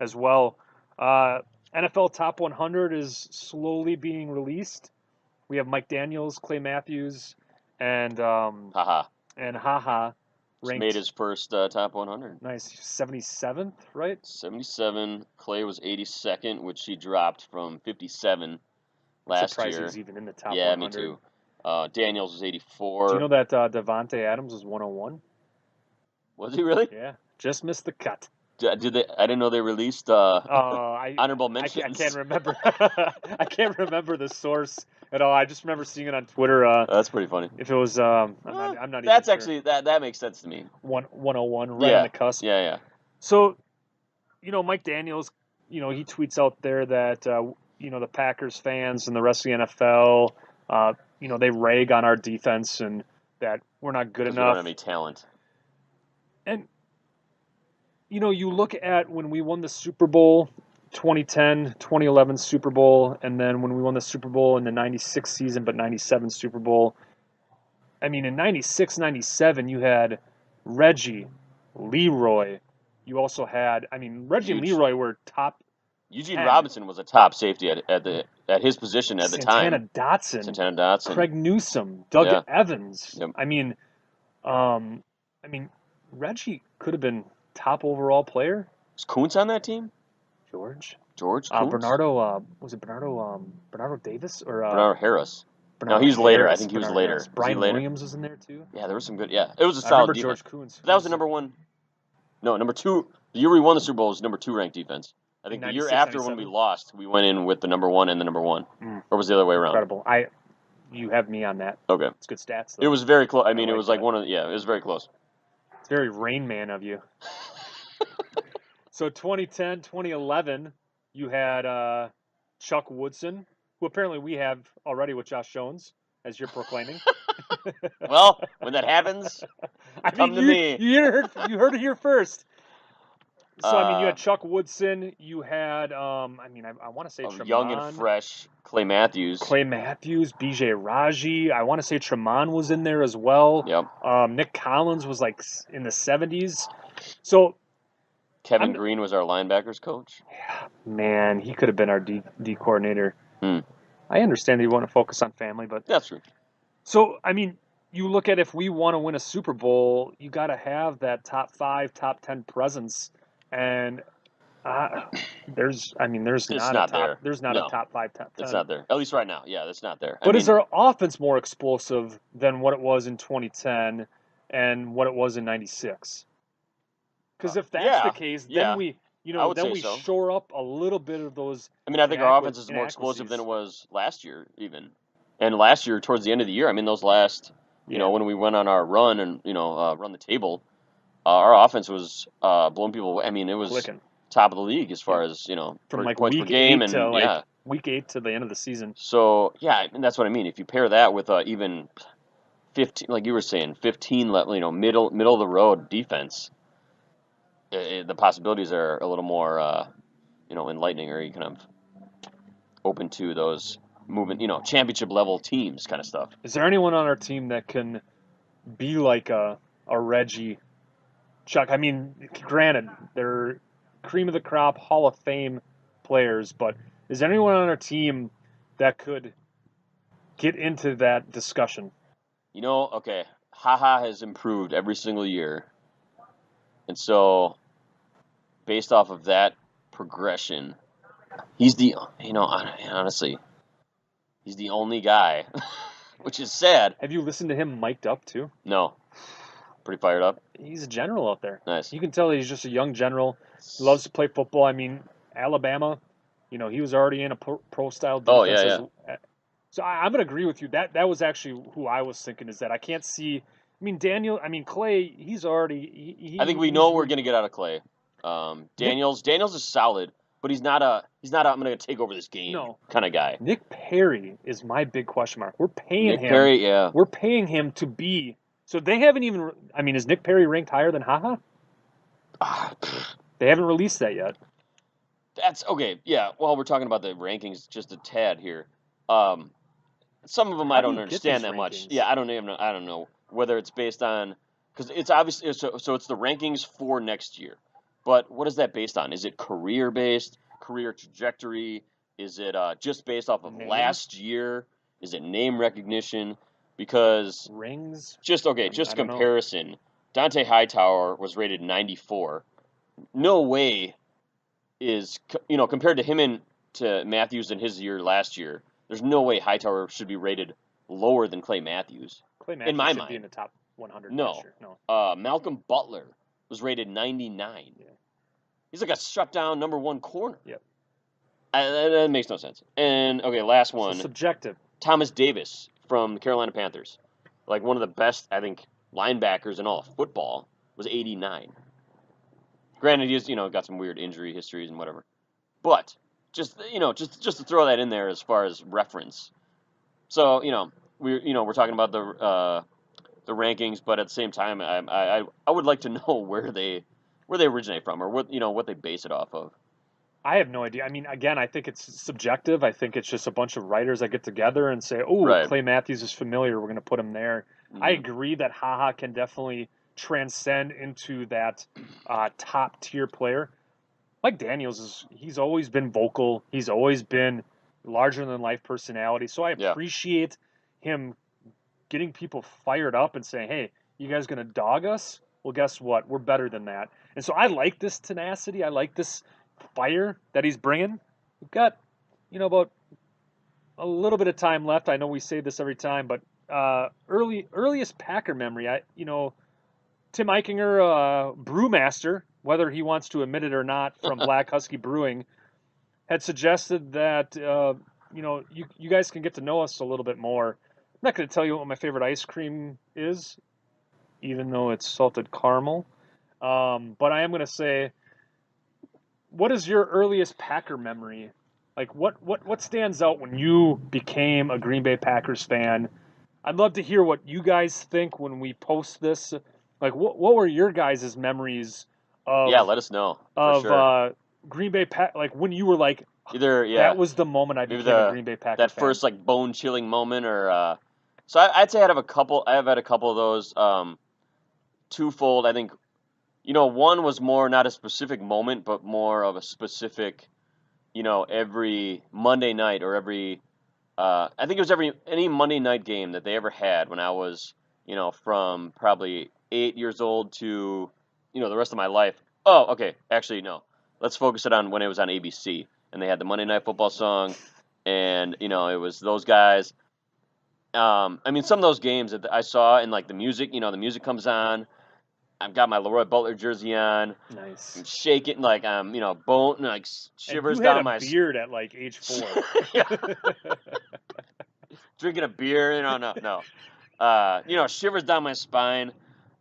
as well. NFL Top 100 is slowly being released. We have Mike Daniels, Clay Matthews, and Haha. ranked. Made his first top 100. Nice, 77th, right? 77. Clay was 82nd, which he dropped from 57 last I'm surprised year. he was even in the top 100. Yeah, me too. Daniels was 84. Do you know that Devontae Adams was 101? Was he really? Yeah, just missed the cut. Did they? I didn't know they released honorable mentions. I can't remember. I can't remember the source at all. I just remember seeing it on Twitter. That's pretty funny. If it was, I'm not That's even actually that makes sense to me. 101, right on the cusp. Yeah. So, Mike Daniels, he tweets out there that the Packers fans and the rest of the NFL, they rag on our defense and that we're not good enough. We don't have any talent. And you look at when we won the Super Bowl 2010, 2011 Super Bowl, and then when we won the Super Bowl in the 96 season, but 97 Super Bowl. I mean, in 96, 97, you had Reggie, Leroy. You also had, Reggie and Huge. Leroy were top Eugene 10. Robinson was a top safety at his position at the Santana time. Dotson, Santana Dotson. Craig Newsome, Doug Yeah. Evans. Yep. Um, Reggie could have been top overall player. Was Kuntz on that team? George George Kuntz? Bernardo Davis or Bernardo Harris. Bernardo No, he's later. I Harris, think he was Bernardo later. Harris. Was he Brian later? Williams was in there too. Yeah, there was some good. Yeah, it was a I solid remember defense. George Kuntz. That was the number one. No, number two. The year we won the Super Bowl was number 2 ranked defense. I think the year 96, after when we 97? lost, we went in with the number 1 and the number 1. Mm. Or was it the other way around? Incredible. You have me on that. Okay. It's good stats though. It was very close. I mean, it like was like that. one of it was very close. It's very Rain Man of you. So 2010, 2011, you had Chuck Woodson, who apparently we have already with Josh Jones, as you're proclaiming. Well, when that happens, come to me. You heard it here first. So you had Uh, Chuck Woodson. You had I want to say Tremont, young and fresh Clay Matthews. B.J. Raji. I want to say Tremont was in there as well. Yep. Nick Collins was like in the 70s. So Kevin Green was our linebackers coach. man, he could have been our D coordinator. I understand that you want to focus on family, but that's true. So you look at if we want to win a Super Bowl, you got to have that top 5, top 10 presence, and there's not a top 5, top 10. It's not there. At least right now, yeah, that's not there. But is our offense more explosive than what it was in 2010 and what it was in 96? Because if that's the case, then we shore up a little bit of those. I think our offense is more explosive than it was last year, even. And last year, towards the end of the year, those last, when we went on our run and run the table, our offense was blowing people away. It was clicking. Top of the league as far as from like points week per game, 8 to week 8 to the end of the season. So that's what I mean. If you pair that with even 15, like you were saying, 15, middle of the road defense. The possibilities are a little more, enlightening, or you kind of open to those movement, championship level teams kind of stuff. Is there anyone on our team that can be like a Reggie, Chuck? Granted, they're cream of the crop, Hall of Fame players, but is there anyone on our team that could get into that discussion? Okay, HaHa has improved every single year, and so based off of that progression, he's honestly, he's the only guy, which is sad. Have you listened to him mic'd up too? No. Pretty fired up. He's a general out there. Nice. You can tell he's just a young general. He loves to play football. Alabama, he was already in a pro-style defense. Oh, yeah. So I'm going to agree with you. That was actually who I was thinking, is that I can't see. Daniel, Clay, he's already. I think we know we're going to get out of Clay. Daniels is solid, but he's not I'm going to take over this game kind of guy. Nick Perry is my big question mark. We're paying him. Nick Perry, yeah. We're paying him to be. So they haven't even. Is Nick Perry ranked higher than HaHa? They haven't released that yet. That's okay. Yeah. Well, we're talking about the rankings just a tad here. Some of them I don't understand that much. Yeah, I don't know whether it's based on, because it's obviously so it's the rankings for next year. But what is that based on? Is it career based, career trajectory? Is it just based off of last year? Is it name recognition? Because rings. Just comparison. Dante Hightower was rated 94. No way is compared to him to Matthews in his year last year. There's no way Hightower should be rated lower than Clay Matthews. Clay Matthews in my should mind. Be in the top 100. No. Malcolm Butler was rated 99. Yeah. He's like a shutdown number 1 corner. Yep. That makes no sense. And last one. So subjective. Thomas Davis from the Carolina Panthers, like one of the best, I think, linebackers in all of football, was 89. Granted, he's got some weird injury histories and whatever, but just to throw that in there as far as reference. So we're talking about the rankings, but at the same time, I would like to know where they where they originate from or what they base it off of. I have no idea. I mean, again, I think it's subjective. I think it's just a bunch of writers that get together and say, "Oh, Right. Clay Matthews is familiar. We're going to put him there." I Mhm. agree that Haha can definitely transcend into that top tier player. Mike Daniels he's always been vocal. He's always been larger than life personality. So I Yeah. appreciate him getting people fired up and saying, "Hey, you guys going to dog us? Well, guess what? We're better than that." And so I like this tenacity. I like this fire that he's bringing. We've got, about a little bit of time left. I know we say this every time, but earliest Packer memory. Tim Eichinger, brewmaster, whether he wants to admit it or not, from Black Husky Brewing, had suggested that you guys can get to know us a little bit more. I'm not going to tell you what my favorite ice cream is, even though it's salted caramel. But I am going to say, what is your earliest Packer memory? Like, what stands out when you became a Green Bay Packers fan? I'd love to hear what you guys think when we post this. Like, what were your guys' memories Yeah, of let us know for of sure. Green Bay Pack? Like when you were like, Either that was the moment I maybe became a Green Bay Packer that fan. first like bone chilling moment, or so I'd say I have had a couple of those. Twofold, I think. One was more not a specific moment, but more of a specific. Every Monday night or every I think it was any Monday night game that they ever had when I was, from probably 8 years old to, the rest of my life. Oh, okay. Actually, no. Let's focus it on when it was on ABC and they had the Monday Night Football song, and it was those guys. I mean, some of those games that I saw and like the music, the music comes on. I've got my Leroy Butler jersey on. Nice. I'm shaking like I'm, bone like And shivers you had down a my. beard at like age 4. Yeah, drinking a beer. No, no. Shivers down my spine.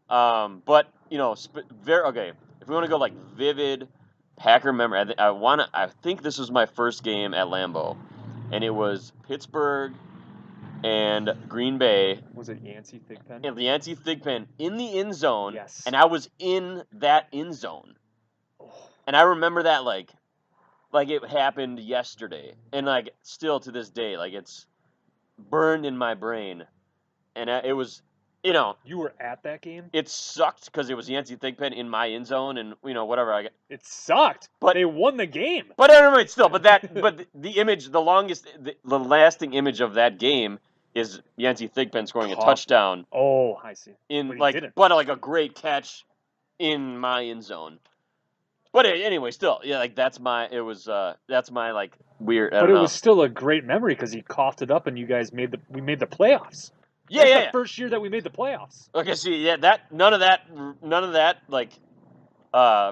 But very okay. If we want to go like vivid Packer memory, I think this was my first game at Lambeau, and it was Pittsburgh and Green Bay, Was it Yancey Thigpen? and Yancey Thigpen in the end zone, Yes. and I was in that end zone, Oh, and I remember that like it happened yesterday, and like still to this day, like it's burned in my brain, and it was, you were at that game? it sucked because it was Yancey Thigpen in my end zone, and whatever I got. It sucked. But They won the game. but I remember it still. But the image, the lasting image of that game is Yancey Thigpen scoring a Cough. touchdown Oh, I see. in But he like, didn't. but like a great catch in my end zone. But anyway, still, yeah, like that's my like weird. I But don't it know. was still a great memory because he coughed it up and you guys we made the playoffs. Yeah, That's yeah, the yeah. first year that we made the playoffs. Okay, see, yeah, that none of that like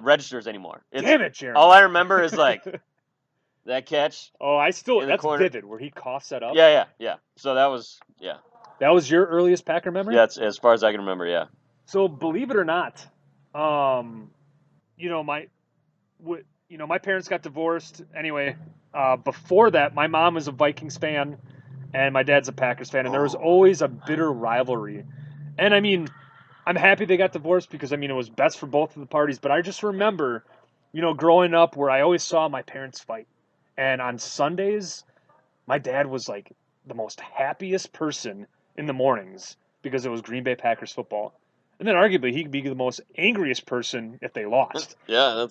registers anymore. Damn it, Jeremy. All I remember is like that catch Oh, in the that's corner. vivid where he coughs that up. Yeah. So that was That was your earliest Packer memory? yeah. It's as far as I can remember. Yeah. So believe it or not, you know my, my parents got divorced. Anyway, before that, my mom was a Vikings fan, and my dad's a Packers fan, and there was always a bitter rivalry. And I mean, I'm happy they got divorced because it was best for both of the parties. But I just remember, growing up where I always saw my parents fight, and on Sundays, my dad was like the most happiest person in the mornings because it was Green Bay Packers football. And then arguably he could be the most angriest person if they lost. Yeah,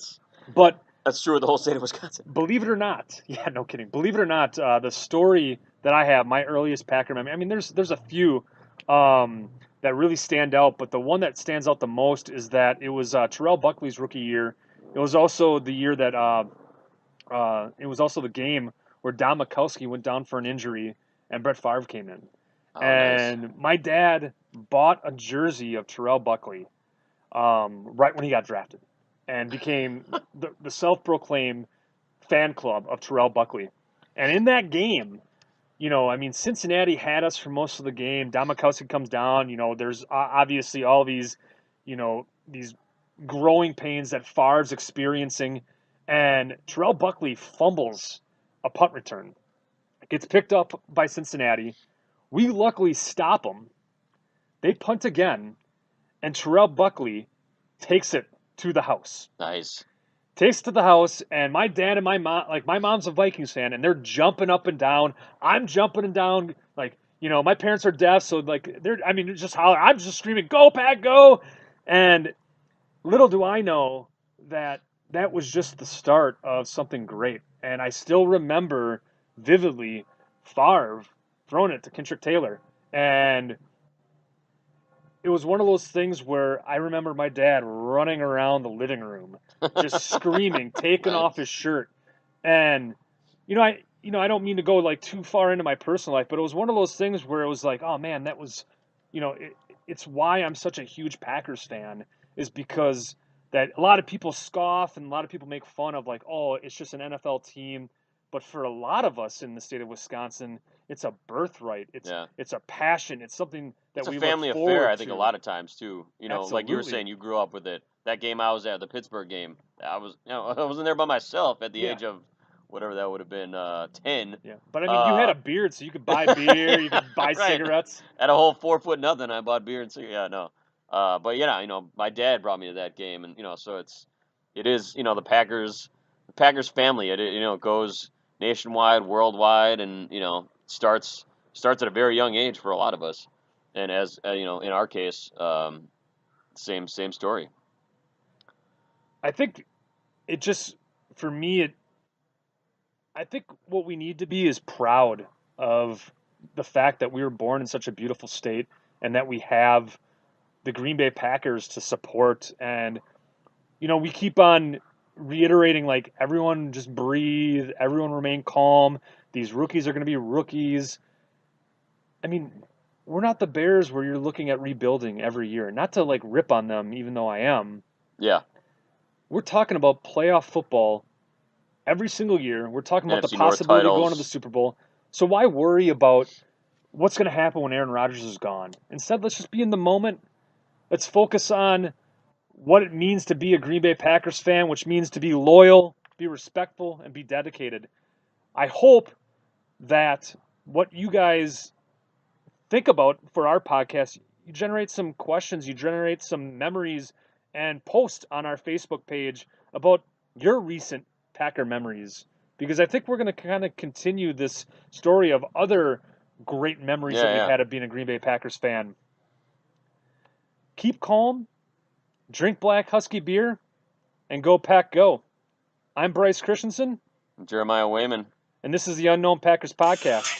But that's true of the whole state of Wisconsin. believe it or not, yeah, no kidding. Believe it or not, the story that I have, my earliest Packer memory. I mean, there's a few that really stand out, but the one that stands out the most is that it was Terrell Buckley's rookie year. It was also the year that it was also the game where Don Mikowski went down for an injury and Brett Favre came in. Oh, And nice. my dad bought a jersey of Terrell Buckley right when he got drafted and became the self-proclaimed fan club of Terrell Buckley. And in that game, Cincinnati had us for most of the game. Don Mikowski comes down. There's obviously all these growing pains that Favre's experiencing. And Terrell Buckley fumbles a punt return. It gets picked up by Cincinnati. We luckily stop them. They punt again, and Terrell Buckley takes it to the house. Nice. Takes to the house, and my dad and my mom, like my mom's a Vikings fan, and they're jumping up and down. I'm jumping and down, like my parents are deaf, so like it's just holler. I'm just screaming, "Go Pack, go!" And little do I know that that was just the start of something great. And I still remember vividly Favre throwing it to Kendrick Taylor, and it was one of those things where I remember my dad running around the living room, just screaming, taking off his shirt, and I don't mean to go like too far into my personal life, but it was one of those things where it was like, oh man, that was, it's why I'm such a huge Packers fan, is because that a lot of people scoff and a lot of people make fun of like, oh, it's just an NFL team, but for a lot of us in the state of Wisconsin, it's a birthright. Yeah. It's a passion. It's something that It's a we family look forward affair, I think, to. a lot of times too. Like you were Absolutely. saying, you grew up with it. That game I was at, the Pittsburgh game, I wasn't there by myself at the Yeah. age of whatever that would have been, 10. Yeah, but I mean, you had a beard, so you could buy beer, you could buy Right. cigarettes. At a whole 4 foot nothing, I bought beer and cigarettes. Yeah, no. But yeah, my dad brought me to that game, and so it is, the Packers family. It goes nationwide, worldwide, and starts at a very young age for a lot of us. And as in our case, same story. I think it just, for me, I think what we need to be is proud of the fact that we were born in such a beautiful state and that we have the Green Bay Packers to support. And, we keep on reiterating like everyone just breathe, everyone remain calm. These rookies are going to be rookies. I mean, we're not the Bears where you're looking at rebuilding every year. Not to like rip on them, even though I am. Yeah. We're talking about playoff football every single year. We're talking about the NFC North possibility of going to the titles. Super Bowl. So why worry about what's going to happen when Aaron Rodgers is gone? Instead, let's just be in the moment. Let's focus on what it means to be a Green Bay Packers fan, which means to be loyal, be respectful, and be dedicated. I hope that what you guys think about for our podcast, you generate some questions, you generate some memories, and post on our Facebook page about your recent Packer memories. Because I think we're going to kind of continue this story of other great memories that Yeah, we've yeah. had of being a Green Bay Packers fan. Keep calm, drink Black Husky Beer, and go Pack Go. I'm Bryce Christensen, Jeremiah Wayman. and this is the Unknown Packers Podcast.